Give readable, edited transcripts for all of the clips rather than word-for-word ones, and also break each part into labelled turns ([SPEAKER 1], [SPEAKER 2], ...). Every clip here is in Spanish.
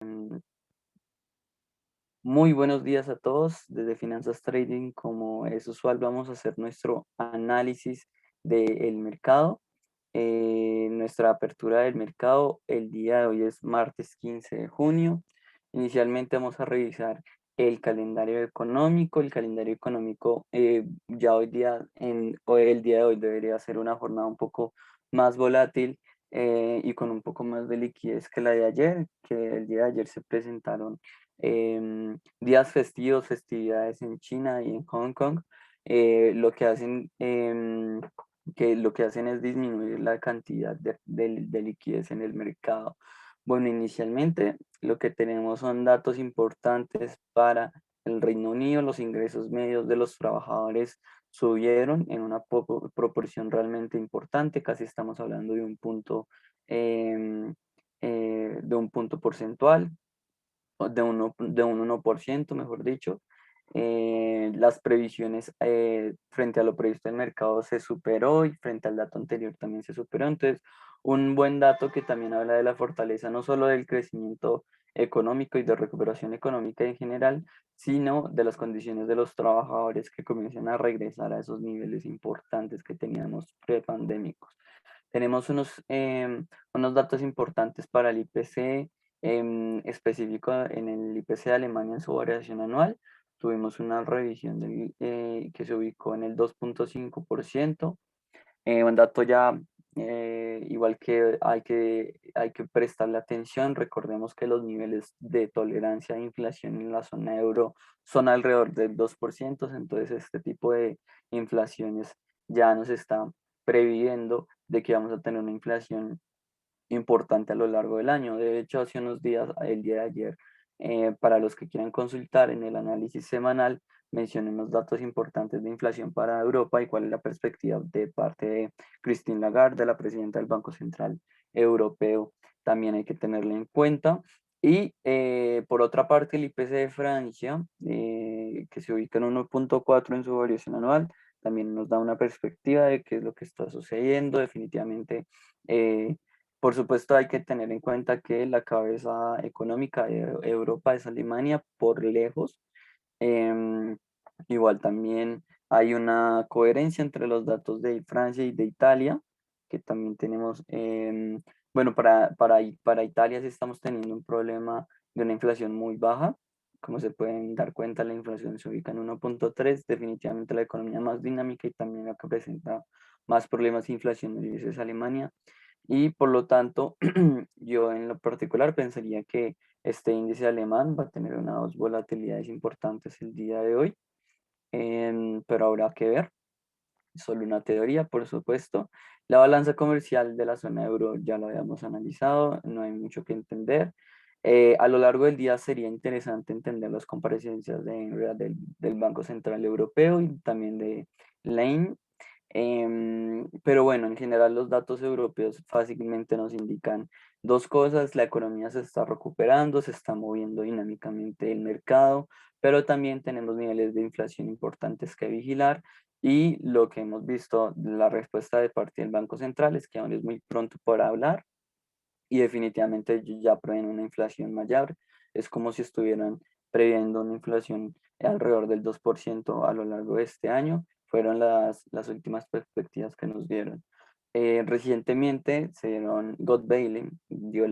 [SPEAKER 1] Mm, Muy buenos días a todos. Desde Finanzas Trading, como es usual, vamos a hacer nuestro análisis del mercado. Nuestra apertura del mercado el día de hoy es martes 15 de junio. Inicialmente vamos a revisar el calendario económico. El calendario económico ya hoy día, el día de hoy debería ser una jornada un poco más volátil y con un poco más de liquidez que la de ayer, que el día de ayer se presentaron días festivos, festividades en China y en Hong Kong. Lo que hacen lo que hacen es disminuir la cantidad de liquidez en el mercado. Bueno, inicialmente lo que tenemos son datos importantes para el Reino Unido. Los ingresos medios de los trabajadores subieron en una proporción realmente importante, casi estamos hablando de un punto porcentual, o de un 1%, mejor dicho. Las previsiones frente a lo previsto del mercado se superó y frente al dato anterior también se superó. Entonces, un buen dato que también habla de la fortaleza no solo del crecimiento económico y de recuperación económica en general, sino de las condiciones de los trabajadores que comienzan a regresar a esos niveles importantes que teníamos prepandémicos. Tenemos unos datos importantes para el IPC específico en el IPC de Alemania en su variación anual. Tuvimos una revisión que se ubicó en el 2,5%. Un dato ya igual que hay que prestarle atención. Recordemos que los niveles de tolerancia de inflación en la zona euro son alrededor del 2%. Entonces este tipo de inflaciones ya nos está previendo de que vamos a tener una inflación importante a lo largo del año. De hecho, hace unos días, el día de ayer, para los que quieran consultar en el análisis semanal, mencioné unos datos importantes de inflación para Europa y cuál es la perspectiva de parte de Christine Lagarde, la presidenta del Banco Central Europeo. También hay que tenerlo en cuenta. Y por otra parte, el IPC de Francia, que se ubica en 1,4 en su variación anual, también nos da una perspectiva de qué es lo que está sucediendo. Definitivamente, por supuesto, hay que tener en cuenta que la cabeza económica de Europa es Alemania por lejos. Em, Igual también hay una coherencia entre los datos de Francia y de Italia, que también tenemos, bueno, para Italia sí estamos teniendo un problema de una inflación muy baja. Como se pueden dar cuenta, la inflación se ubica en 1,3, definitivamente la economía más dinámica y también la que presenta más problemas inflacionarios es Alemania. Y por lo tanto, yo en lo particular pensaría que este índice alemán va a tener unas volatilidades importantes el día de hoy, pero habrá que ver. Solo una teoría, por supuesto. La balanza comercial de la zona euro ya lo habíamos analizado, no hay mucho que entender. A lo largo del día sería interesante entender las comparecencias de Enria del Banco Central Europeo y también de Lane. Pero bueno, en general los datos europeos fácilmente nos indican dos cosas: la economía se está recuperando, se está moviendo dinámicamente el mercado, pero también tenemos niveles de inflación importantes que vigilar. Y lo que hemos visto, la respuesta de parte del Banco Central es que aún es muy pronto para hablar y definitivamente ellos ya prevén una inflación mayor. Es como si estuvieran previendo una inflación alrededor del 2% a lo largo de este año. Fueron las últimas perspectivas que nos dieron. Recientemente se dieron, Bailey dio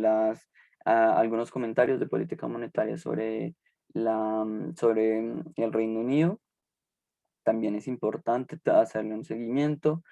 [SPEAKER 1] algunos comentarios de política monetaria sobre el Reino Unido. También es importante hacerle un seguimiento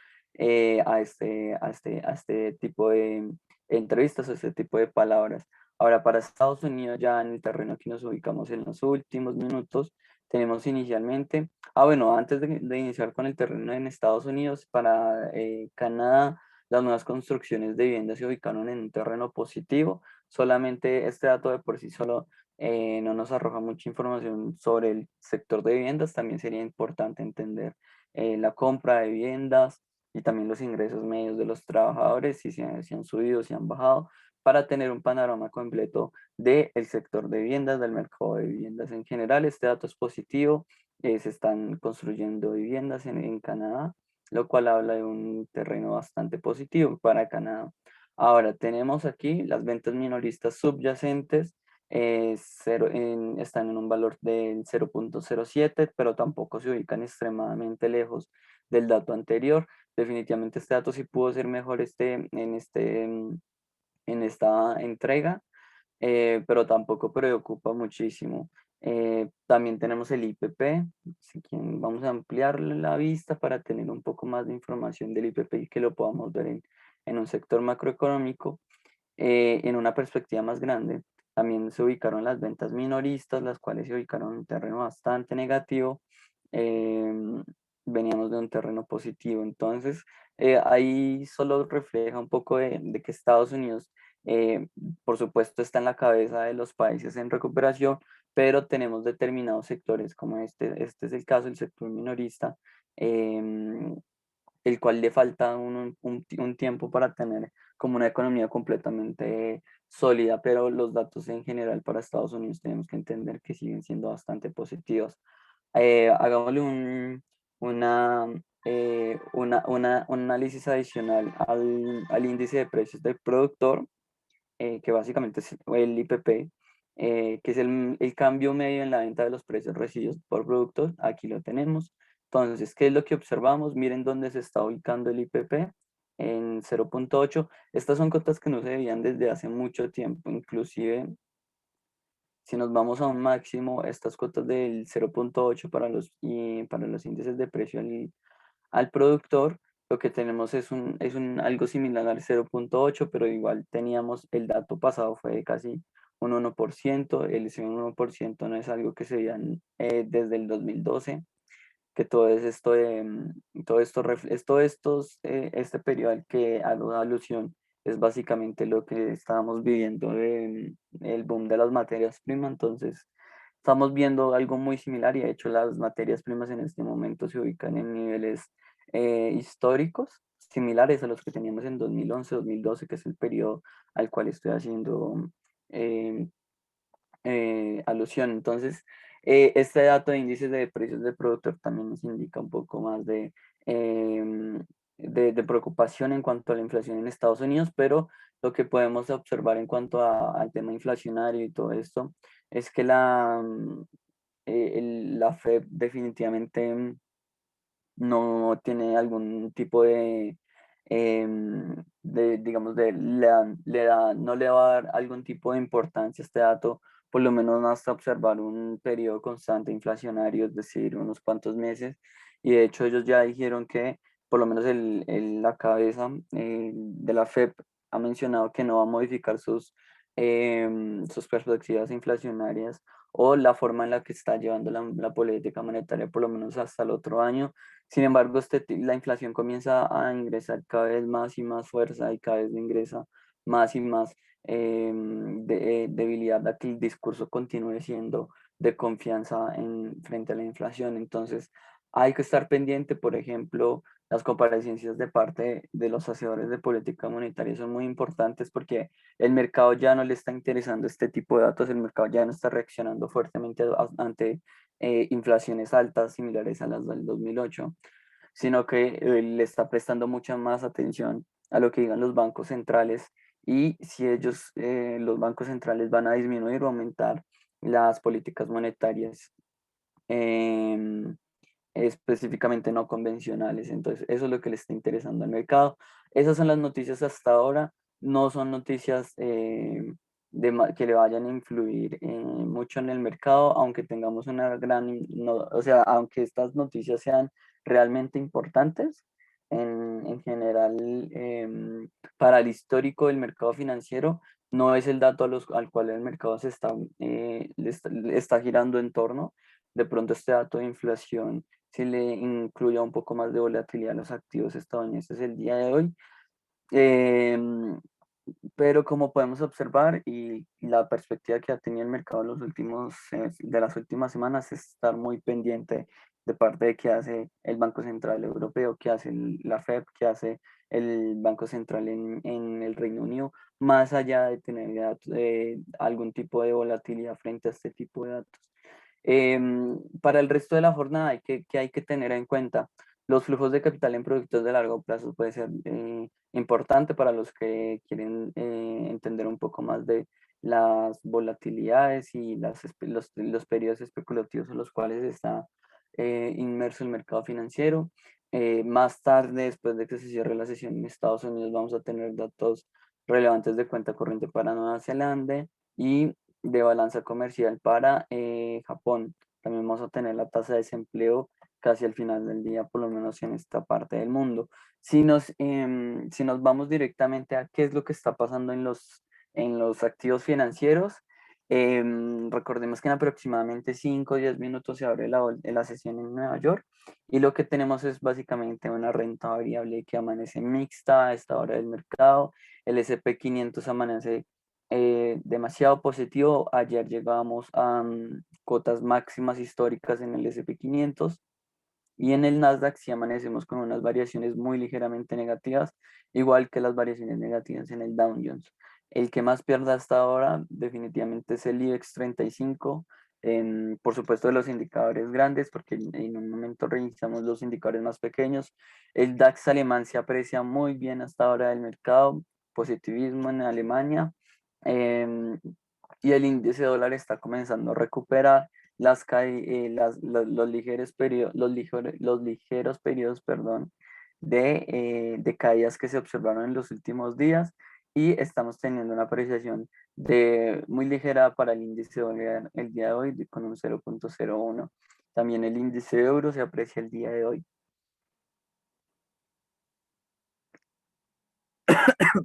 [SPEAKER 1] a este tipo de entrevistas, a este tipo de palabras. Ahora, para Estados Unidos, ya en el terreno que nos ubicamos en los últimos minutos, tenemos inicialmente, bueno, antes de iniciar con el terreno en Estados Unidos, para Canadá, las nuevas construcciones de viviendas se ubicaron en un terreno positivo. Solamente este dato de por sí solo no nos arroja mucha información sobre el sector de viviendas. También sería importante entender la compra de viviendas y también los ingresos medios de los trabajadores, si han subido, si han bajado, para tener un panorama completo del sector de viviendas, del mercado de viviendas en general. Este dato es positivo. Se están construyendo viviendas en Canadá, lo cual habla de un terreno bastante positivo para Canadá. Ahora tenemos aquí las ventas minoristas subyacentes están en un valor del 0.07, pero tampoco se ubican extremadamente lejos del dato anterior. Definitivamente este dato sí pudo ser mejor en esta entrega, pero tampoco preocupa muchísimo. También tenemos el IPP, vamos a ampliar la vista para tener un poco más de información del IPP y que lo podamos ver en un sector macroeconómico. En una perspectiva más grande, también se ubicaron las ventas minoristas, las cuales se ubicaron en un terreno bastante negativo. em, Veníamos de un terreno positivo. Entonces, ahí solo refleja un poco de que Estados Unidos, eh, por supuesto, está en la cabeza de los países en recuperación, pero tenemos determinados sectores, como este es el caso, el sector minorista, em, el cual le falta un tiempo para tener como una economía completamente sólida, pero los datos en general para Estados Unidos tenemos que entender que siguen siendo bastante positivos. Hagámosle un análisis adicional al índice de precios del productor, que básicamente es el IPP, que es el cambio medio en la venta de los precios recibidos por productos. Aquí lo tenemos. Entonces, ¿qué es lo que observamos? Miren dónde se está ubicando el IPP, en 0.8. Estas son cotas que no se veían desde hace mucho tiempo. Inclusive, si nos vamos a un máximo, estas cotas del 0.8 para los índices de precio al productor, lo que tenemos es algo similar al 0.8, pero igual teníamos, el dato pasado fue de casi un 1%. Ese 1% no es algo que se veía desde el 2012, que todo es esto de, todo esto, este periodo al que hago alusión es básicamente lo que estábamos viviendo de, el boom de las materias primas. Entonces, estamos viendo algo muy similar, y de hecho las materias primas en este momento se ubican en niveles históricos similares a los que teníamos en 2011-2012, que es el periodo al cual estoy haciendo eh, alusión. Entonces, este dato de índices de precios del productor también nos indica un poco más de preocupación en cuanto a la inflación en Estados Unidos, pero lo que podemos observar en cuanto al tema inflacionario y todo esto es que la Fed definitivamente no tiene algún tipo digamos, no le va a dar algún tipo de importancia a este dato, por lo menos hasta observar un periodo constante inflacionario, es decir, unos cuantos meses. Y de hecho ellos ya dijeron que por lo menos la cabeza de la FED ha mencionado que no va a modificar sus perspectivas inflacionarias o la forma en la que está llevando la política monetaria, por lo menos hasta el otro año. Sin embargo, la inflación comienza a ingresar cada vez más y más fuerza, y cada vez ingresa más y más debilidad a que el discurso continúe siendo de confianza frente a la inflación. Entonces, hay que estar pendiente. Por ejemplo, las comparecencias de parte de los hacedores de política monetaria son muy importantes, porque el mercado ya no le está interesando este tipo de datos, el mercado ya no está reaccionando fuertemente ante inflaciones altas similares a las del 2008, sino que le está prestando mucha más atención a lo que digan los bancos centrales, y si los bancos centrales van a disminuir o aumentar las políticas monetarias em, específicamente no convencionales. Entonces, eso es lo que le está interesando al mercado. Esas son las noticias hasta ahora. No son noticias que le vayan a influir mucho en el mercado, aunque tengamos una o sea, aunque estas noticias sean realmente importantes. En general, para el histórico del mercado financiero, no es el dato al cual el mercado le está girando en torno. De pronto este dato de inflación, si le incluya un poco más de volatilidad a los activos estadounidenses el día de hoy. Em, pero como podemos observar, y la perspectiva que ha tenido el mercado de las últimas semanas, es estar muy pendiente de parte de qué hace el Banco Central Europeo, qué hace la Fed, qué hace el Banco Central en el Reino Unido, más allá de tener algún tipo de volatilidad frente a este tipo de datos. Para el resto de la jornada, ¿qué hay que tener en cuenta? Los flujos de capital en productos de largo plazo puede ser importante para los que quieren entender un poco más las volatilidades y los periodos especulativos en los cuales está inmerso el mercado financiero. Más tarde, después de que se cierre la sesión en Estados Unidos, vamos a tener datos relevantes de cuenta corriente para Nueva Zelanda y de balanza comercial para Japón. También vamos a tener la tasa de desempleo casi al final del día, por lo menos en esta parte del mundo. Si nos vamos directamente a qué es lo que está pasando en los activos financieros, recordemos que en aproximadamente 5 o 10 minutos se abre la sesión en Nueva York y lo que tenemos es básicamente una renta variable que amanece mixta a esta hora del mercado. El S&P 500 amanece demasiado positivo. Ayer llegamos a cotas máximas históricas en el S&P 500 y en el Nasdaq sí amanecemos con unas variaciones muy ligeramente negativas, igual que las variaciones negativas en el Dow Jones. El que más pierde hasta ahora definitivamente es el IBEX 35, por supuesto de los indicadores grandes, porque en un momento revisamos los indicadores más pequeños. El DAX alemán se aprecia muy bien hasta ahora del mercado, positivismo en Alemania, em, y el índice dólar está comenzando a recuperar los ligeros periodos, los ligeros periodos, perdón, de caídas que se observaron en los últimos días y estamos teniendo una apreciación muy ligera para el índice dólar el día de hoy con un 0,01. También el índice de euro se aprecia el día de hoy.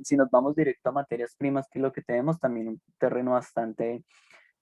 [SPEAKER 1] Si nos vamos directo a materias primas, que es lo que tenemos, también un terreno bastante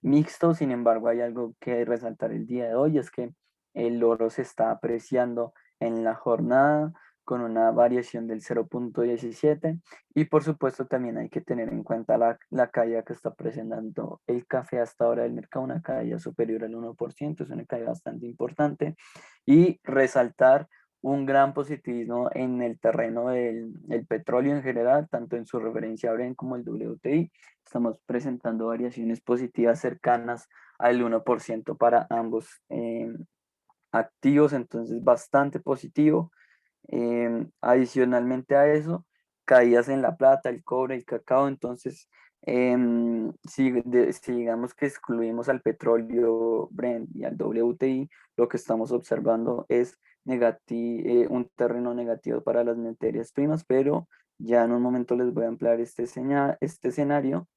[SPEAKER 1] mixto. Sin embargo, hay algo que resaltar el día de hoy, es que el oro se está apreciando en la jornada con una variación del 0,17 y por supuesto también hay que tener en cuenta la caída que está presentando el café hasta ahora del mercado, una caída superior al 1%, es una caída bastante importante y resaltar un gran positivismo en el terreno del petróleo en general, tanto en su referencia Brent como el WTI. Estamos presentando variaciones positivas cercanas al 1% para ambos activos, entonces bastante positivo. Adicionalmente a eso, caídas en la plata, el cobre, el cacao, entonces si digamos que excluimos al petróleo Brent y al WTI, lo que estamos observando es un terreno negativo para las materias primas, pero ya en un momento les voy a ampliar este escenario,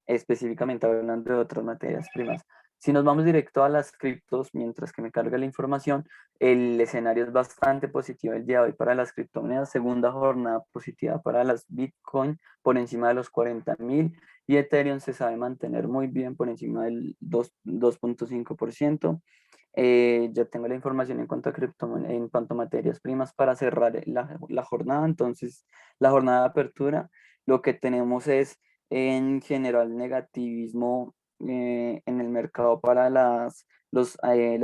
[SPEAKER 1] específicamente hablando de otras materias primas. Si nos vamos directo a las criptos, mientras que me carga la información, el escenario es bastante positivo el día de hoy para las criptomonedas, segunda jornada positiva para las Bitcoin por encima de los 40.000 y Ethereum se sabe mantener muy bien por encima del 2,5%. Ya tengo la información en cuanto a en cuanto a materias primas para cerrar la jornada. Entonces, la jornada de apertura, lo que tenemos es en general negativismo en el mercado para las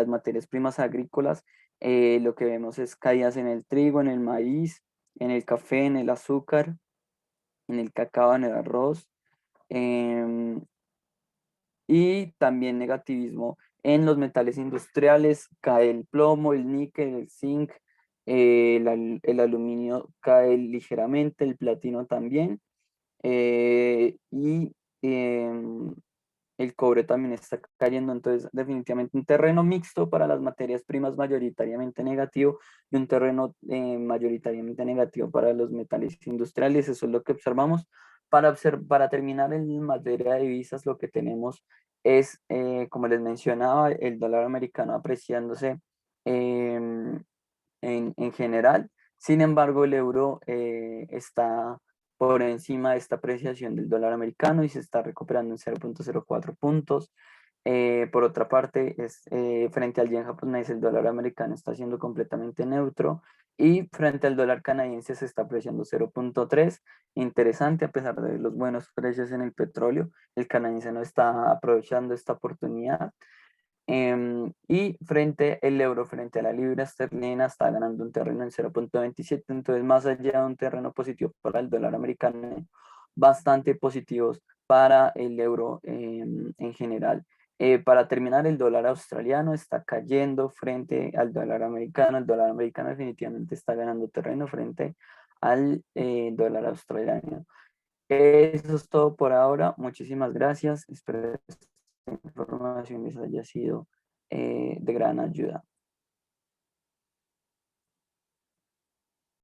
[SPEAKER 1] materias primas agrícolas. Lo que vemos es caídas en el trigo, en el maíz, en el café, en el azúcar, en el cacao, en el arroz. em, y también negativismo en los metales industriales, cae el plomo, el níquel, el zinc, el aluminio cae ligeramente, el platino también, y el cobre también está cayendo, entonces definitivamente un terreno mixto para las materias primas mayoritariamente negativo y un terreno mayoritariamente negativo para los metales industriales, eso es lo que observamos. Para terminar en materia de divisas, lo que tenemos es, como les mencionaba, el dólar americano apreciándose em, en general. Sin embargo, el euro está por encima de esta apreciación del dólar americano y se está recuperando en 0,04 puntos. Por otra parte, frente al yen japonés, el dólar americano está siendo completamente neutro y frente al dólar canadiense se está apreciando 0,3. Interesante, a pesar de los buenos precios en el petróleo, el canadiense no está aprovechando esta oportunidad. Y frente el euro, frente a la libra esterlina, está ganando un terreno en 0,27. Entonces, más allá de un terreno positivo para el dólar americano, bastante positivos para el euro en general. Para terminar, el dólar australiano está cayendo frente al dólar americano. El dólar americano definitivamente está ganando terreno frente al dólar australiano. Eso es todo por ahora. Muchísimas gracias. Espero que esta información les haya sido de gran ayuda.